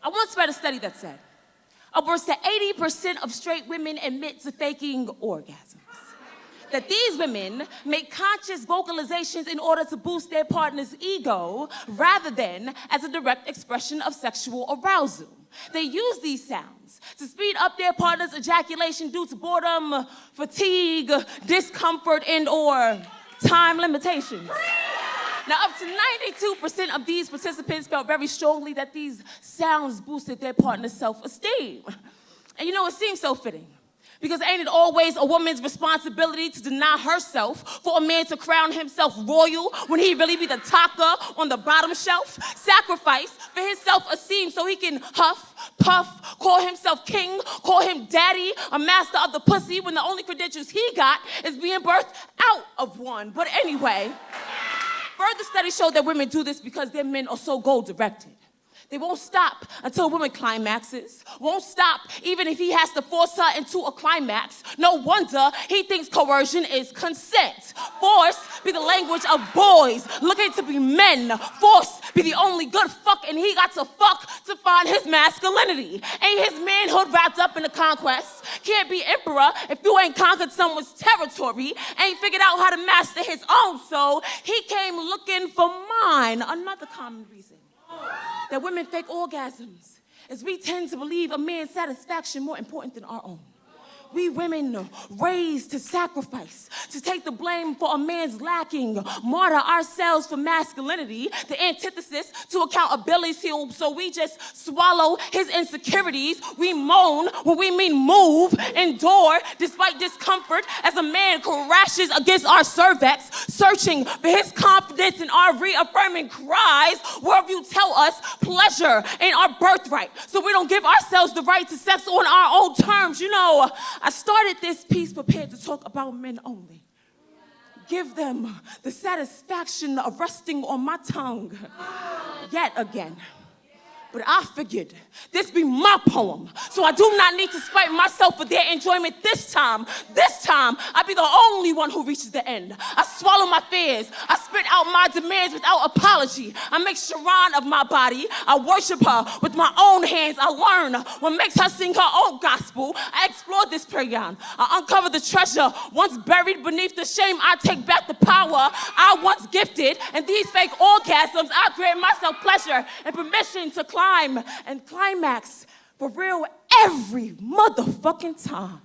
I once read a study that said upwards to 80% of straight women admit to faking orgasms. That these women make conscious vocalizations in order to boost their partner's ego rather than as a direct expression of sexual arousal. They use these sounds to speed up their partner's ejaculation due to boredom, fatigue, discomfort, and/or time limitations. Now, up to 92% of these participants felt very strongly that these sounds boosted their partner's self-esteem. And you know, it seems so fitting. Because ain't it always a woman's responsibility to deny herself for a man to crown himself royal when he really be the taka on the bottom shelf? Sacrifice for his self-esteem so he can huff, puff, call himself king, call him daddy, a master of the pussy when the only credentials he got is being birthed out of one. But anyway, further studies show that women do this because their men are so goal-directed. They won't stop until a woman climaxes. Won't stop even if he has to force her into a climax. No wonder he thinks coercion is consent. Force be the language of boys looking to be men. Force be the only good fuck, and he got to fuck to find his masculinity. Ain't his manhood wrapped up in the conquest? Can't be emperor if you ain't conquered someone's territory. Ain't figured out how to master his own, so he came looking for mine. Another common reason that women fake orgasms is we tend to believe a man's satisfaction more important than our own. We women raised to sacrifice, to take the blame for a man's lacking, martyr ourselves for masculinity, the antithesis to accountability, so we just swallow his insecurities. We moan when we mean move, endure despite discomfort as a man crashes against our cervix, searching for his confidence in our reaffirming cries. Worldview tell us pleasure ain't our birthright, so we don't give ourselves the right to sex on our own terms. You know, I started this piece prepared to talk about men only. Give them the satisfaction of resting on my tongue yet again. But I figured this be my poem, so I do not need to spite myself for their enjoyment this time. This time, I be the only one who reaches the end. I swallow my fears. I spit out my demands without apology. I make Sharon of my body. I worship her with my own hands. I learn what makes her sing her own gospel. I explore this prayer. I uncover the treasure once buried beneath the shame. I take back the power I once gifted. And these fake orgasms, I grant myself pleasure and permission to climb and climax for real every motherfucking time.